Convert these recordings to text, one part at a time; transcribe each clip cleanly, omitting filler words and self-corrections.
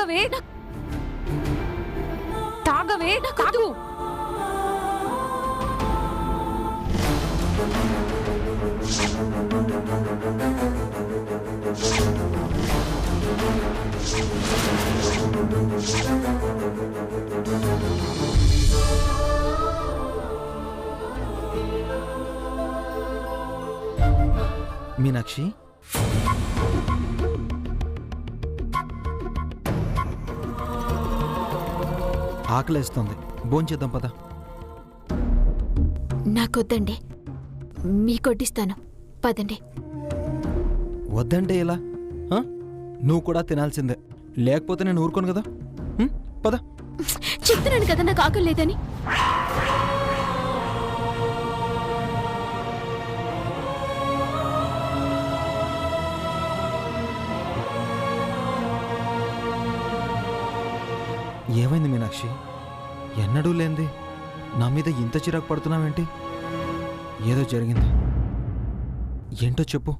తాగవే తాగవే తాగు. మీనాక్షి, ఆకలేస్తుంది, భోంచేద్దాం పద. నాకొద్దండి, మీకొడ్డిస్తాను, పదండి. వద్దంటే ఎలా? నువ్వు కూడా తినాల్సిందే, లేకపోతే నేను ఊరుకోను కదా. పద. చెప్తున్నాను కదా నాకు ఆకలి లేదని. ఏమైంది మీనాక్షి? ఎన్నడూ లేంది నా మీద ఇంత చిరాకు పడుతున్నావేంటి? ఏదో జరిగింది, ఏంటో చెప్పు.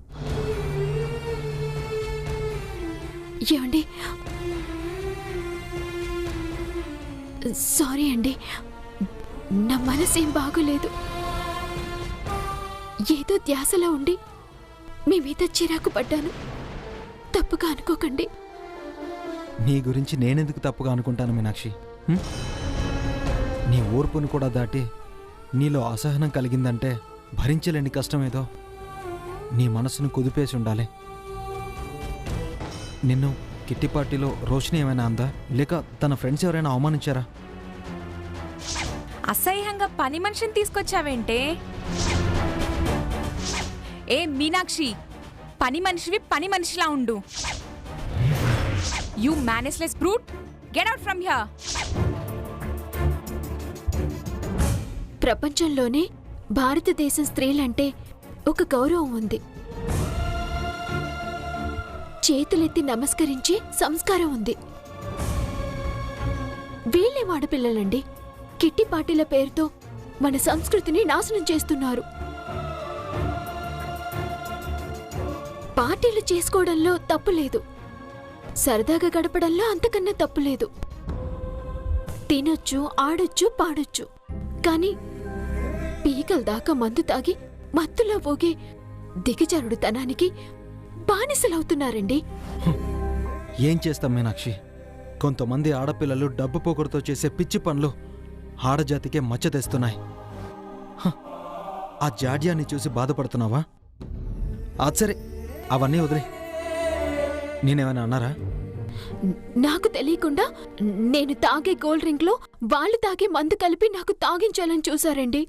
ఏమండి, సారీ అండి, నా మనసేం బాగోలేదు. ఏదో ధ్యాసలో ఉండి మీ మీద చిరాకు పడ్డాను, తప్పుగా అనుకోకండి. నీ గురించి నేనెందుకు తప్పుగా అనుకుంటాను మీనాక్షి? నీ ఓర్పును కూడా దాటి నీలో అసహనం కలిగిందంటే భరించలేని కష్టమేదో నీ మనసును కుదిపేసి ఉండాలి. నిన్ను కిట్టి పార్టీలో రోషిని ఏమైనా అందా, లేక తన ఫ్రెండ్స్ ఎవరైనా అవమానించారా? అసహ్యంగా పని మనిషిని తీసుకొచ్చావేంటే? ఏ మీనాక్షి, పని మనిషివి పని మనిషిలా ఉండు. You mannerless brute, get out from here. ప్రపంచంలోనే భారతదేశం స్త్రీలంటే ఒక గౌరవం ఉంది. చేతులెత్తి నమస్కరించి సంస్కారం ఉంది. వీళ్ళే ఆడపిల్లలండి, కిట్టి పార్టీల పేరుతో మన సంస్కృతిని నాశనం చేస్తున్నారు. పార్టీలు చేసుకోవడంలో తప్పులేదు, సరదాగా గడపడంలో అంతకన్నా తప్పులేదు. తినొచ్చు, ఆడొచ్చు, పాడొచ్చు, కానీ పీకల దాకా మందు తాగి మత్తులో ఊగే దిగజారుడుతనానికి బానిసలవుతున్నారండి. ఏం చేస్తాం మీనాక్షి? కొంతమంది ఆడపిల్లలు డబ్బు పొగరుతో చేసే పిచ్చి పనులు ఆడజాతికే మచ్చ తెస్తున్నాయి. ఆ జాడ్యాన్ని చూసి బాధపడుతున్నావా? సరే, అవన్నీ వదిలే. నేనేమైనా అన్నారా? నాకు తెలియకుండా నేను తాగే కూల్ డ్రింక్ లో వాళ్ళు తాగే మందు కలిపి నాకు తాగించాలని చూశారండి.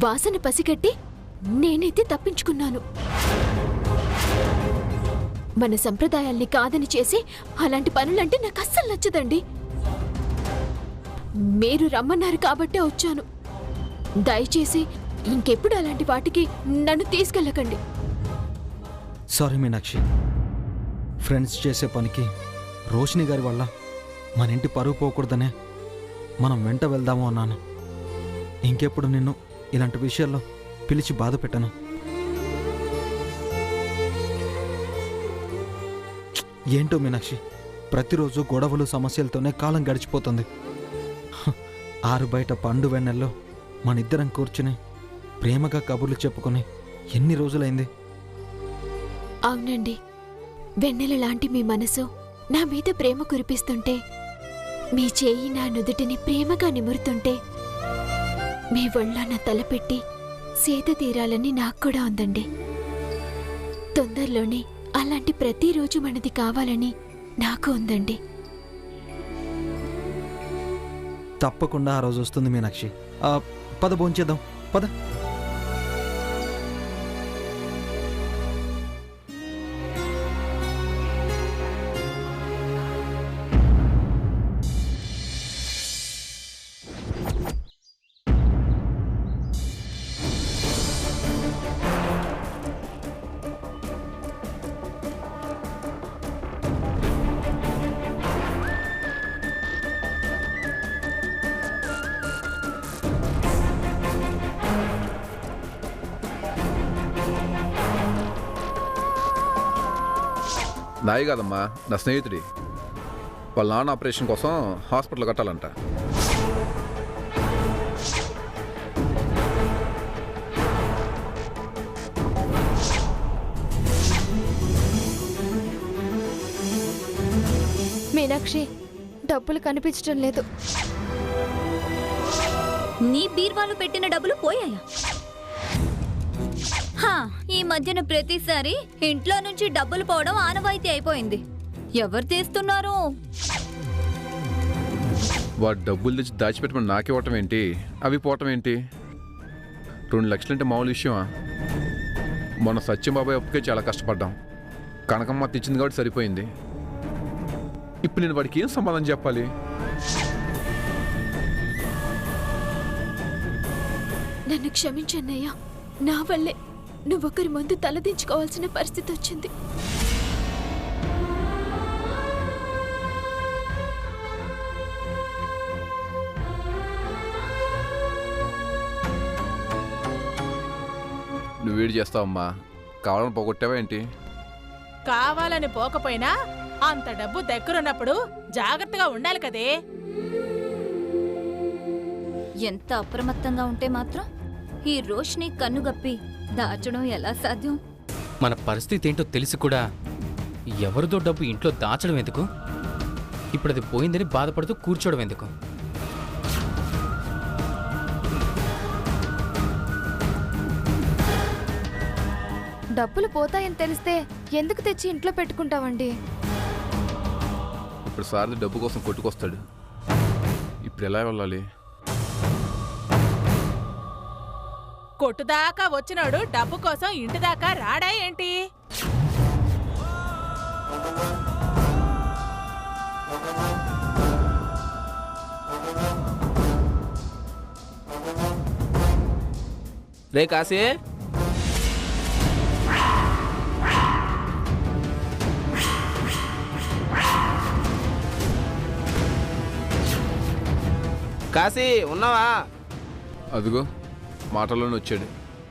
వాసన పసిగట్టి నేనైతే తప్పించుకున్నాను. మన సంప్రదాయాల్ని కాదని చేసి అలాంటి పనులంటే నాకు అస్సలు నచ్చదండి. మీరు రమ్మన్నారు కాబట్టే వచ్చాను. దయచేసి ఇంకెప్పుడు అలాంటి వాటికి నన్ను తీసుకెళ్ళకండి. సారీ మీనాక్షి, ఫ్రెండ్స్ చేసే పనికి రోషిని గారి వల్ల మన ఇంటి పరువు పోకూడదనే మనం వెంట వెళ్దాము అన్నాను. ఇంకెప్పుడు నిన్ను ఇలాంటి విషయాల్లో పిలిచి బాధ పెట్టను. ఏంటో మీనాక్షి, ప్రతిరోజు గొడవలు సమస్యలతోనే కాలం గడిచిపోతుంది. ఆరు బయట పండు వెన్నెల్లో మనిద్దరం కూర్చుని ప్రేమగా కబుర్లు చెప్పుకొని ఎన్ని రోజులైంది? అవునండి, వెన్నెల లాంటి మీ మనసు నా మీద ప్రేమ కురిపిస్తుంటే, మీ చేయి నా నుదుటిని ప్రేమగా నిమురుతుంటే, మీ ఒళ్ళ నా తలపెట్టి సేద తీరాలని నాకు కూడా ఉందండి. తొందరలోనే అలాంటి ప్రతిరోజు మనది కావాలని నాకు ఉందండి. తప్పకుండా ఆ రోజు వస్తుంది మీనాక్షి. పద భోంచేద్దాం, పద. నాయి కాదమ్మా, నా స్నేహితుడి. వాళ్ళ నాన్న ఆపరేషన్ కోసం హాస్పిటల్ కట్టాలంట. మీనాక్షి, డబ్బులు కనిపించడం లేదు. నీ బీర్వాలు పెట్టిన డబ్బులు పోయాయా? ఈ మధ్యన ప్రతిసారి ఇంట్లో నుంచి డబ్బులు పోవడం ఆనవాయితీ అయిపోయింది. ఎవరు తీస్తున్నారు? వాడు డబ్బులు తెచ్చి దాచిపెట్టమని నాకివ్వటం ఏంటి, అవి పోవటం ఏంటి? 2 లక్షలంటే మామూలు విషయమా? మొన్న సత్యంబాబాయ్ అప్పుకే చాలా కష్టపడ్డాం. కనకమ్మ తెచ్చింది కాబట్టి సరిపోయింది. ఇప్పుడు నేను వాడికి ఏం సమాధానం చెప్పాలి? నన్ను క్షమించన్నయ్యా. నా వల్లే నువ్వొకరి ముందు తలదించుకోవాల్సిన పరిస్థితి వచ్చింది. నువ్వేడి చేస్తావమ్మా? కావాలని పోగొట్టావా ఏంటి? కావాలని పోకపోయినా అంత డబ్బు దగ్గరున్నప్పుడు జాగ్రత్తగా ఉండాలి కదే. ఎంత అప్రమత్తంగా ఉంటే మాత్రం ఈ రోష్ని కన్నుగప్పి దాచడం ఎలా సాధ్యం? మన పరిస్థితి ఏంటో తెలిసి కూడా ఎవరిదో డబ్బు ఇంట్లో దాచడం ఎందుకు? ఇప్పుడు అది పోయిందని బాధపడుతూ కూర్చోవడం ఎందుకు? డబ్బులు పోతాయని తెలిస్తే ఎందుకు తెచ్చి ఇంట్లో పెట్టుకుంటావండి? ఇప్పుడు సార్లు డబ్బు కోసం కొట్టుకొస్తాడు. ఇప్పుడు ఎలా వెళ్ళాలి? కొట్టుదాకా వచ్చినాడు డబ్బు కోసం ఇంటి దాకా రాడా ఏంటి? రే కాశీ, కాశీ ఉన్నావా? అదిగో మాటల్లోనే వచ్చాడు.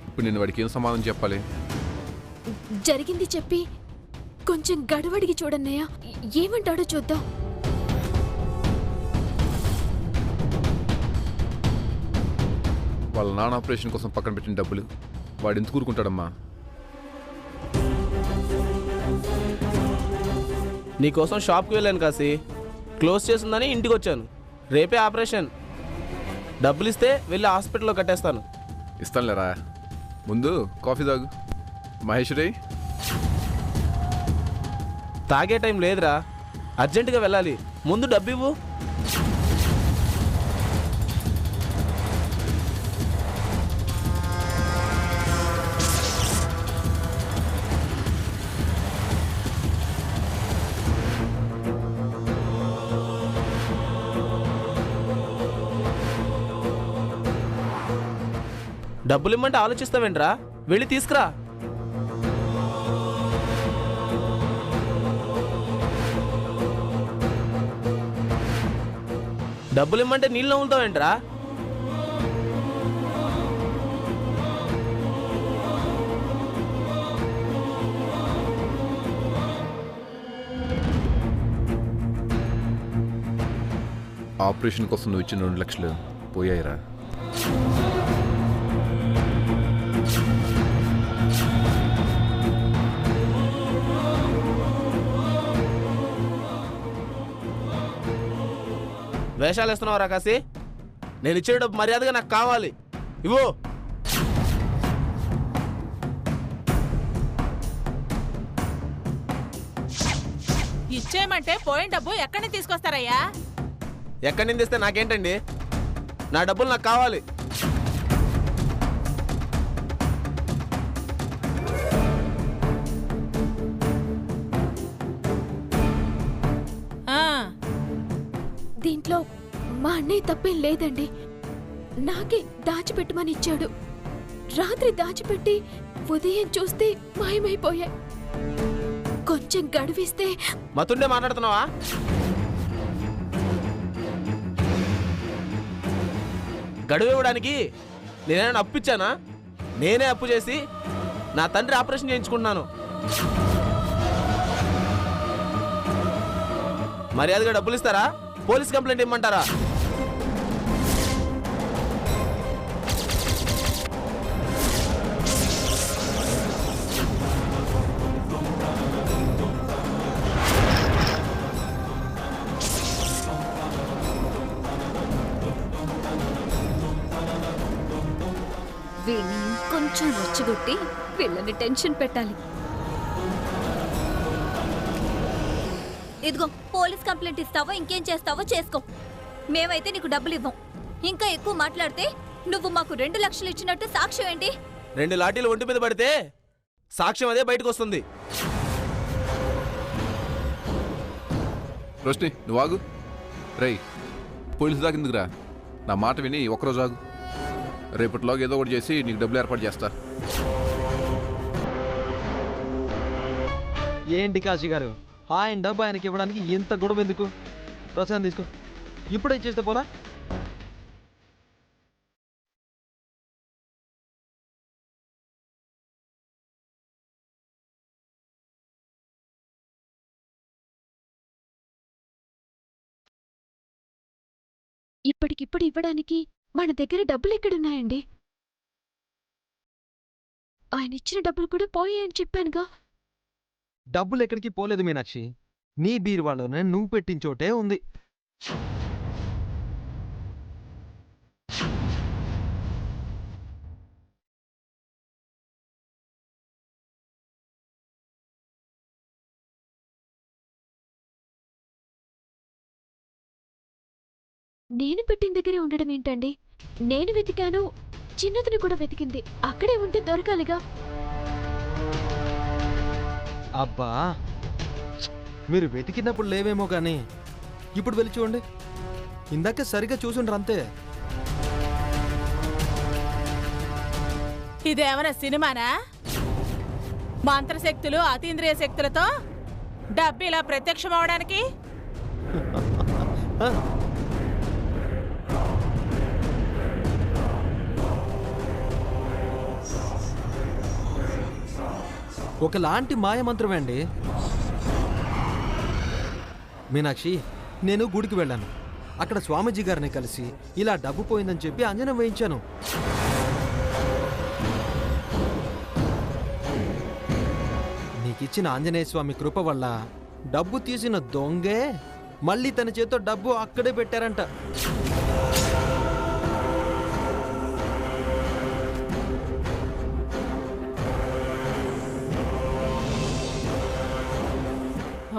ఇప్పుడు నేను వాడికి ఏం సమాధానం చెప్పాలి? జరిగింది చెప్పి కొంచెం గడవడిగి చూడన్నయ్య. ఏమంటాడో చూద్దాం. వాళ్ళ నాన్న ఆపరేషన్ కోసం పక్కన పెట్టిన డబ్బులు వాడు ఎందుకు కూరుకుంటాడమ్మా? నీకోసం షాప్కి వెళ్ళాను కాశీ. క్లోజ్ చేసిందని ఇంటికి వచ్చాను. రేపే ఆపరేషన్. డబ్బులు ఇస్తే వెళ్ళి హాస్పిటల్లో కట్టేస్తాను. ఇస్తానులేరా, ముందు కాఫీ తాగు. మహేశ్వరి, తాగే టైం లేదురా, అర్జెంటుగా వెళ్ళాలి. ముందు డబ్బు ఇవ్వు. డబ్బులు ఇమ్మంటే ఆలోచిస్తావేంట్రా? వెళ్ళి తీసుకురా. డబ్బులు ఇమ్మంటే నీళ్ళు నవ్వుతావేంట్రా? ఆపరేషన్ కోసం నువ్వు ఇచ్చిన 2 లక్షలు పోయాయిరా. వేషాలు ఇస్తున్నావురా కాశీ? నేను ఇచ్చే డబ్బు మర్యాదగా నాకు కావాలి. ఇవ్వు. ఇచ్చేయమంటే పోయిన డబ్బు ఎక్కడి నుంచి తీసుకొస్తారయ్యా? ఎక్కడి నుంచి ఇస్తే నాకేంటండి? నా డబ్బులు నాకు కావాలి. దీంట్లో మా అన్నయ్య తప్పేం లేదండి. నాకే దాచిపెట్టమని ఇచ్చాడు. రాత్రి దాచిపెట్టి ఉదయం చూస్తే మాయమైపోయాయి. కొంచెం గడువిస్తే. మతుండే మాట్లాడుతున్నావా? గడువు ఇవ్వడానికి నేనేమైనా అప్పు ఇచ్చానా? నేనే అప్పు చేసి నా తండ్రి ఆపరేషన్ చేయించుకుంటున్నాను. మర్యాదగా డబ్బులు ఇస్తారా పోలీస్ కంప్లైంట్ ఇమ్మంటారా? వీణ్ణి ఇంకొంచెం రెచ్చగొట్టి వీళ్ళని టెన్షన్ పెట్టాలి. ఇదిగో పోలీస్ కంప్లైంట్ ఇస్తావో ఇంకేం చేస్తావో చేసుకో. మేమైతే నీకు డబ్బులు ఇవ్వం. ఇంకా ఎక్కువ మాట్లాడితే నువ్వు మాకు 2 లక్షలు ఇచ్చినట్టు సాక్ష్యం ఏంటి? 2 లాఠీలు ఒంటి మీద పడితే సాక్ష్యం అదే బయటకు వస్తుంది. రోష్ని నువ్వు ఆగు. రేయ్ పోలీసు దాకా ఎందుకురా? నా మాట విని ఒక్కరోజు ఆగు. రేపటిలోగా ఏదో ఒకటి చేసి నీకు డబ్బులు ఏర్పాటు చేస్తా. ఏంటి కాశీ గారు, ఆయన డబ్బు ఆయనకి ఇవ్వడానికి ఇంత గొడవ ఎందుకు? ప్రశాంత్ తీసుకో, ఇప్పుడే ఇచ్చేస్తే పోలా? ఇప్పటికిప్పుడు ఇవ్వడానికి మన దగ్గర డబ్బులు ఎక్కడున్నాయండి? ఆయన ఇచ్చిన డబ్బులు కూడా పోయాయని చెప్పానుగా. డబ్బులు ఎక్కడికి పోలేదు మీనాక్షి, నీ బీరువాలోనే నువ్వు పెట్టిన చోటే ఉంది. నేను పెట్టిన దగ్గరే ఉండడం ఏంటండి? నేను వెతికాను, చిన్నదిని కూడా వెతికింది. అక్కడే ఉంటే దొరకాలిగా. అబ్బా, మీరు వెతికినప్పుడు లేవేమో కానీ ఇప్పుడు వెళ్ళి చూడండి. ఇందాక సరిగా చూసుండ్రు అంతే. ఇదేమైనా సినిమానా? మంత్రశక్తులు అతీంద్రియ శక్తులతో డబ్బు ఇలా ప్రత్యక్షం అవడానికి? ఒకలాంటి మాయమంత్రమే అండి. మీనాక్షి, నేను గుడికి వెళ్ళాను. అక్కడ స్వామీజీ గారిని కలిసి ఇలా డబ్బు పోయిందని చెప్పి అంజనం వేయించాను. నీకిచ్చిన ఆంజనేయ స్వామి కృప వల్ల డబ్బు తీసిన దొంగే మళ్ళీ తన చేతితో డబ్బు అక్కడే పెట్టారంట.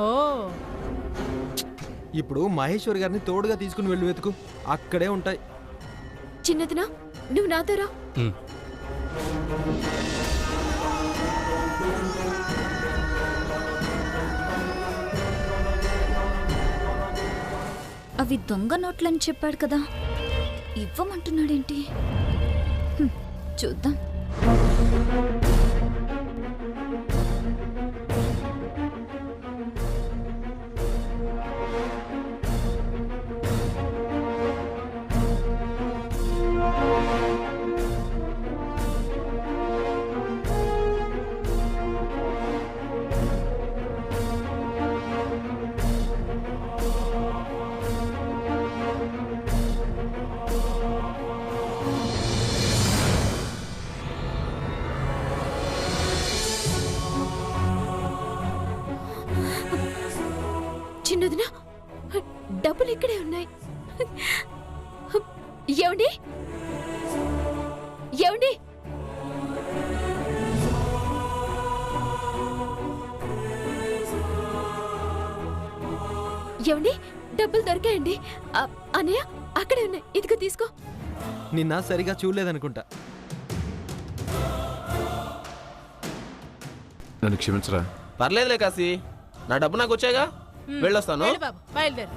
ఓ, ఇప్పుడు మహేశ్వరి గారిని తోడుగా తీసుకుని వెళ్ళి వెతుకు, అక్కడే ఉంటాయి. చిన్నదినా, నువ్వు నాతో రా. అవి దొంగ నోట్లని చెప్పాడు కదా, ఇవ్వమంటున్నాడేంటి? చూద్దాం. చిన్నదినా, డబ్బులు ఇక్కడే ఉన్నాయి. ఏమండి? ఏమండి? ఏమండి? డబ్బులు దొరికాయండి. అన్నయ్య, అక్కడే ఉన్నాయి, ఇదిగో తీసుకో. నిన్న సరిగా చూడలేదనుకుంటా. నన్ను క్షమించరా. పర్లేదులే కాశీ, నా డబ్బు నాకు వచ్చాయిగా, వెళ్ళొస్తాను. వెళ్ళు బాబు, బయలుదేరు.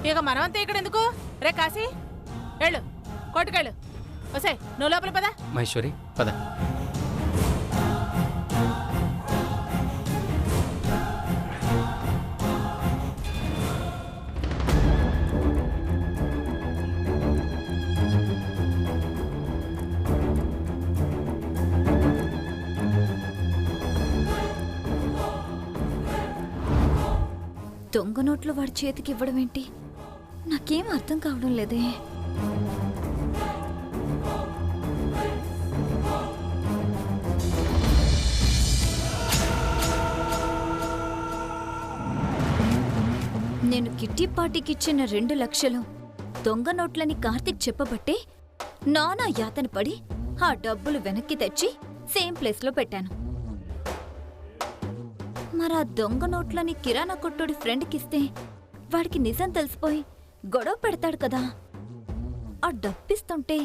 ఇక మనమంతా ఇక్కడ ఎందుకు? రే కాశీ, వెళ్ళు, కొట్టుకెళ్ళు. వసే, నువ్వు లోపల పదా. మహేశ్వరి పద. దొంగ నోట్లు వాడి చేతికి ఇవ్వడం ఏంటి? నాకేం అర్థం కావడం లేదే. నేను కిట్టి పార్టీకి ఇచ్చిన 2 లక్షలు దొంగ నోట్లని కార్తిక్ చెప్పబట్టే నానా యాతన పడి ఆ డబ్బులు వెనక్కి తెచ్చి సేమ్ ప్లేస్లో పెట్టాను. మరి ఆ దొంగ నోట్లని కిరాణా కొట్టుడి ఫ్రెండ్కిస్తే వాడికి నిజం తెలిసిపోయి గొడవ పెడతాడు కదా. ఆ డబ్బిస్తుంటే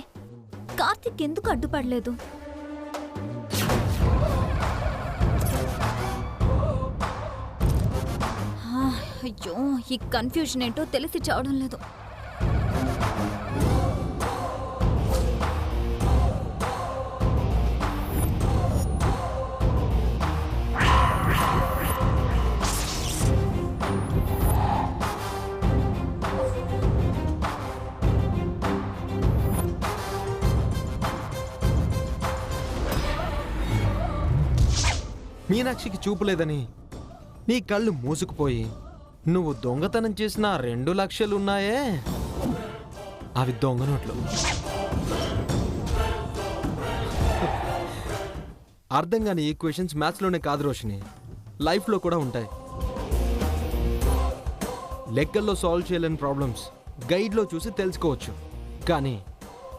కార్తిక్ ఎందుకు అడ్డుపడలేదు? అయ్యో, ఈ కన్ఫ్యూజన్ ఏంటో తెలిసి చావడం లేదు. మీనాక్షికి చూపు లేదని నీ కళ్ళు మూసుకుపోయి నువ్వు దొంగతనం చేసిన 2 లక్షలు ఉన్నాయే, అవి దొంగ నోట్లు. అర్థం కాని ఈక్వేషన్స్ మ్యాథ్స్లోనే కాదు రోషిని, లైఫ్లో కూడా ఉంటాయి. లెక్కల్లో సాల్వ్ చేయలేని ప్రాబ్లమ్స్ గైడ్లో చూసి తెలుసుకోవచ్చు, కానీ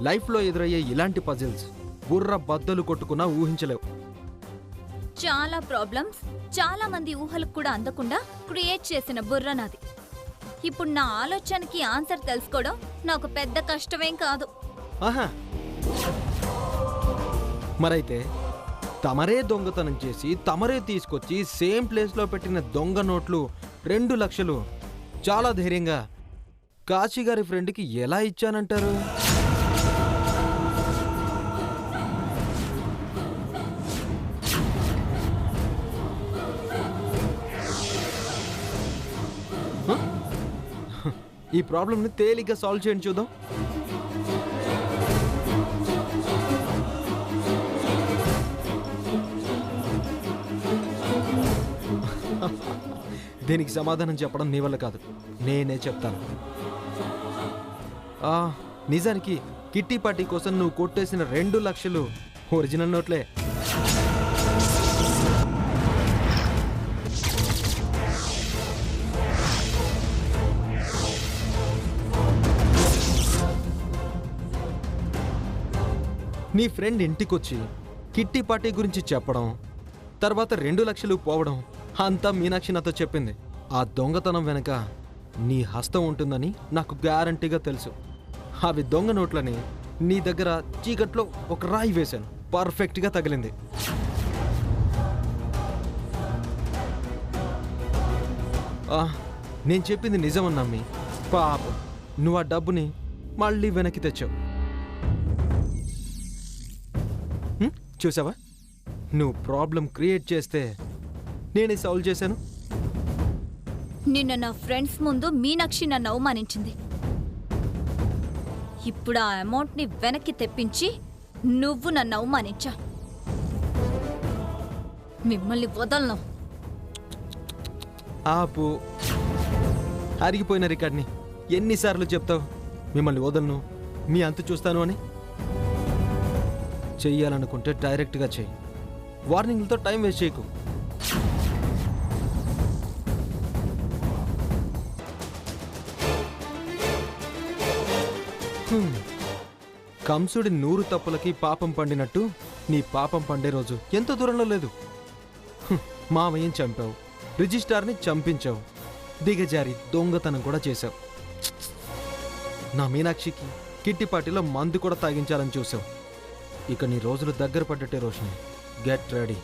లైఫ్లో ఎదురయ్యే ఇలాంటి పజిల్స్ బుర్ర బద్దలు కొట్టుకున్నా ఊహించలేవు. చాలా ప్రాబ్లమ్స్ చాలా మంది ఊహలకు కూడా అందకుండా క్రియేట్ చేసిన బుర్ర నాది. ఇప్పుడు నా ఆలోచనకి ఆన్సర్ తెలుసుకోవడం నాకు పెద్ద కష్టమేం కాదు. ఆహా, మరైతే తమరే దొంగతనం చేసి తమరే తీసుకొచ్చి సేమ్ ప్లేస్లో పెట్టిన దొంగ నోట్లు 2 లక్షలు చాలా ధైర్యంగా కాశీ గారి ఫ్రెండ్కి ఎలా ఇచ్చానంటారు? ఈ ప్రాబ్లంని తేలిగ్గా సాల్వ్ చేయండి చూద్దాం. దీనికి సమాధానం చెప్పడం నీ వల్ల కాదు, నేనే చెప్తాను. నిజానికి కిట్టి పార్టీ కోసం నువ్వు కొట్టేసిన 2 లక్షలు ఒరిజినల్ నోట్లే. నీ ఫ్రెండ్ ఇంటికొచ్చి కిట్టి పార్టీ గురించి చెప్పడం, తర్వాత 2 లక్షలు పోవడం అంతా మీనాక్షి నాతో చెప్పింది. ఆ దొంగతనం వెనక నీ హస్తం ఉంటుందని నాకు గ్యారంటీగా తెలుసు. అవి దొంగ నోట్లని నీ దగ్గర చీకట్లో ఒక రాయి వేశాను, పర్ఫెక్ట్గా తగిలింది. నేను చెప్పింది నిజమని నమ్మి పాపం నువ్వు ఆ డబ్బుని మళ్ళీ వెనక్కి తెచ్చావు. చూసావా, నువ్వు ప్రాబ్లం క్రియేట్ చేస్తే నేనే సాల్వ్ చేశాను. నిన్న నా ఫ్రెండ్స్ ముందు మీనాక్షి నన్ను అవమానించింది. ఇప్పుడు ఆ అమౌంట్ని వెనక్కి తెప్పించి నువ్వు నన్ను అవమానించా. మిమ్మల్ని వదలను. ఆపు, అరిగిపోయిన రికార్డ్ని ఎన్నిసార్లు చెప్తావు? మిమ్మల్ని వదలను, మీ అంతు చూస్తాను అని. చెయ్యాలనుకుంటే డైరెక్ట్గా చెయ్యి, వార్నింగ్లతో టైం వేస్ట్ చేయకు. కంసుడి 100 తప్పులకి పాపం పండినట్టు నీ పాపం పండే రోజు ఎంత దూరంలో లేదు. మామయ్యని చంపావు, రిజిస్ట్రార్ని చంపించావు, దిగజారి దొంగతనం కూడా చేశావు. నా మీనాక్షికి కిట్టి పార్టీలో మందు కూడా తాగించాలని చూసావు. ఇక నీ రోజులు దగ్గర పడ్డట్టే రోషిని. Get ready.